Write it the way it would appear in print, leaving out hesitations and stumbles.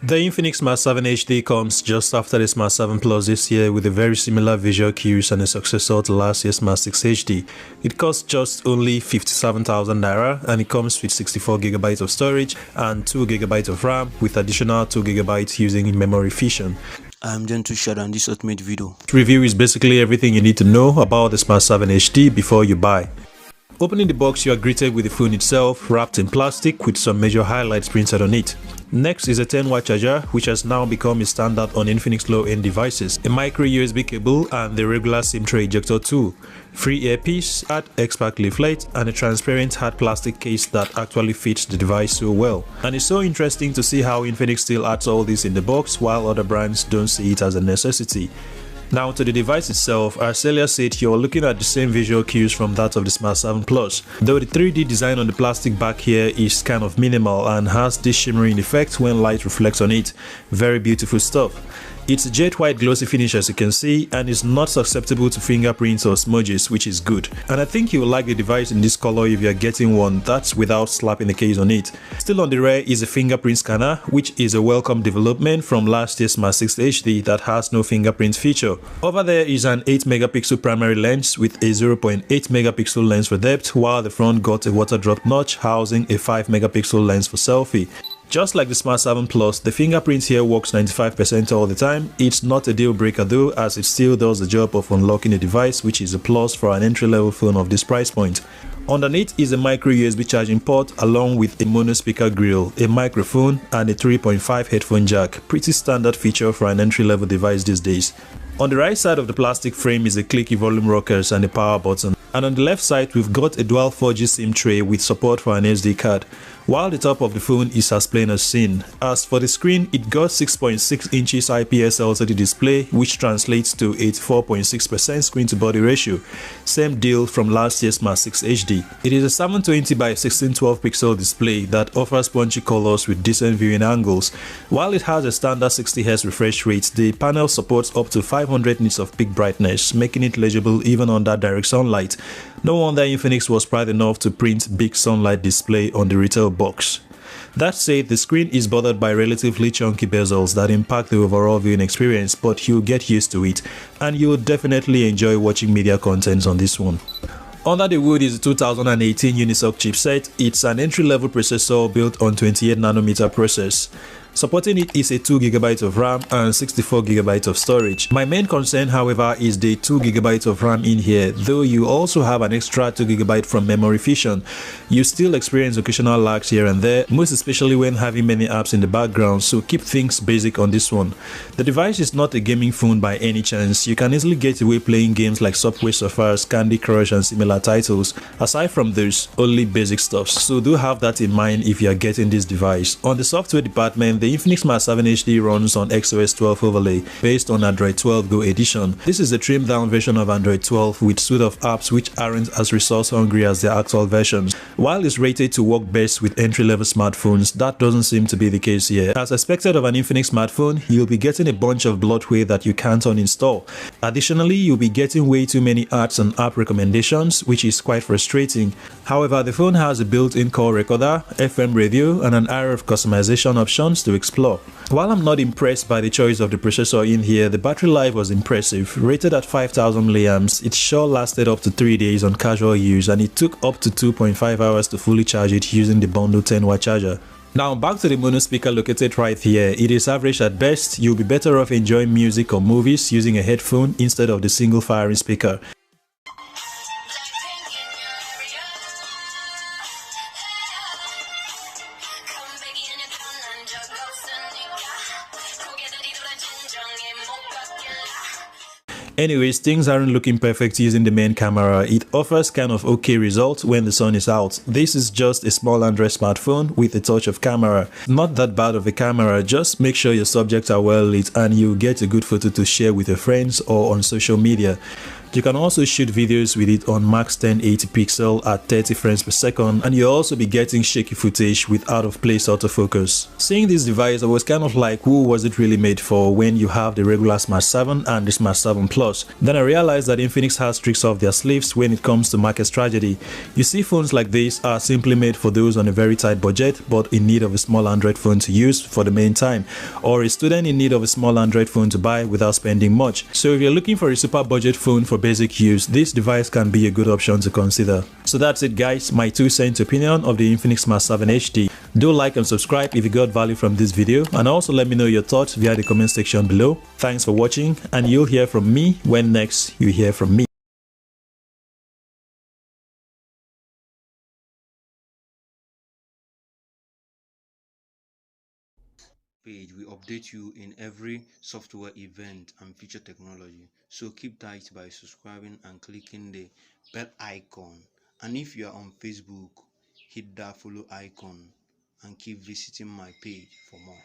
The Infinix Smart 7 HD comes just after the Smart 7 Plus this year with a very similar visual cues and a successor to last year's Smart 6 HD. It costs just only 57,000 Naira and it comes with 64GB of storage and 2GB of RAM with additional 2GB using memory fusion. I'm Untitled Chapter and this ultimate video. This review is basically everything you need to know about the Smart 7 HD before you buy. Opening the box, you are greeted with the phone itself wrapped in plastic with some major highlights printed on it. Next is a 10-watt charger, which has now become a standard on Infinix low-end devices, a micro USB cable and the regular SIM tray ejector tool, free earpiece, hard X-Pack leaflet and a transparent hard plastic case that actually fits the device so well. And it's so interesting to see how Infinix still adds all this in the box while other brands don't see it as a necessity. Now to the device itself, as earlier said, you're looking at the same visual cues from that of the Smart 7 Plus, though the 3D design on the plastic back here is kind of minimal and has this shimmering effect when light reflects on it. Very beautiful stuff. It's a jet white glossy finish as you can see and is not susceptible to fingerprints or smudges, which is good. And I think you will like the device in this color if you are getting one that's without slapping the case on it. Still on the rear is a fingerprint scanner, which is a welcome development from last year's Smart 6 HD that has no fingerprint feature. Over there is an 8-megapixel primary lens with a 0.8-megapixel lens for depth, while the front got a water drop notch housing a 5-megapixel lens for selfie. Just like the Smart 7 Plus, the fingerprint here works 95% all the time. It's not a deal breaker though, as it still does the job of unlocking the device, which is a plus for an entry-level phone of this price point. Underneath is a micro USB charging port along with a mono speaker grill, a microphone and a 3.5 headphone jack, pretty standard feature for an entry-level device these days. On the right side of the plastic frame is a clicky volume rockers and a power button. And on the left side we've got a dual 4G SIM tray with support for an SD card, while the top of the phone is as plain as seen. As for the screen, it got 6.6 inches IPS LCD display, which translates to 84.6% screen to body ratio. Same deal from last year's Smart 6 HD. It is a 720 by 1612 pixel display that offers punchy colors with decent viewing angles. While it has a standard 60Hz refresh rate, the panel supports up to 500 nits of peak brightness, making it legible even under direct sunlight. No wonder Infinix was proud enough to print big sunlight display on the retail box. That said, the screen is bothered by relatively chunky bezels that impact the overall viewing experience, but you'll get used to it and you'll definitely enjoy watching media content on this one. Under the hood is a 2018 Unisoc chipset. It's an entry-level processor built on 28nm process. Supporting it is a 2GB of RAM and 64GB of storage. My main concern, however, is the 2GB of RAM in here, though you also have an extra 2GB from memory fusion. You still experience occasional lags here and there, most especially when having many apps in the background, so keep things basic on this one. The device is not a gaming phone by any chance. You can easily get away playing games like Subway Surfers, Candy Crush and similar titles. Aside from those, only basic stuff, so do have that in mind if you are getting this device. On the software department, the Infinix Smart 7 HD runs on XOS 12 overlay based on Android 12 Go edition. This is a trimmed down version of Android 12 with suite of apps which aren't as resource hungry as the actual versions. While it's rated to work best with entry-level smartphones, that doesn't seem to be the case here. As expected of an Infinix smartphone, you'll be getting a bunch of bloatware that you can't uninstall. Additionally, you'll be getting way too many apps and app recommendations, which is quite frustrating. However, the phone has a built-in call recorder, FM radio and an array of customization options to explore. While I'm not impressed by the choice of the processor in here, the battery life was impressive. Rated at 5000 mAh, it sure lasted up to 3 days on casual use and it took up to 2.5 hours to fully charge it using the bundle 10-watt charger. Now back to the mono speaker located right here. It is average at best. You'll be better off enjoying music or movies using a headphone instead of the single firing speaker. Anyways, things aren't looking perfect using the main camera. It offers kind of okay results when the sun is out. This is just a small Android smartphone with a touch of camera. Not that bad of a camera, just make sure your subjects are well lit and you get a good photo to share with your friends or on social media. You can also shoot videos with it on max 1080 pixel at 30 frames per second, and you'll also be getting shaky footage with out of place autofocus. Seeing this device, I was kind of like, who was it really made for when you have the regular Smart 7 and the Smart 7 Plus? Then I realized that Infinix has tricks up their sleeves when it comes to market strategy. You see, phones like this are simply made for those on a very tight budget but in need of a small Android phone to use for the main time, or a student in need of a small Android phone to buy without spending much. So if you're looking for a super budget phone for basic use, this device can be a good option to consider. So that's it guys, my 2 cents opinion of the Infinix Smart 7 HD. Do like and subscribe if you got value from this video, and also let me know your thoughts via the comment section below. Thanks for watching, and you'll hear from me when next you hear from me. Page, we update you in every software event and future technology. So keep tight by subscribing and clicking the bell icon. And if you are on Facebook, hit that follow icon and keep visiting my page for more.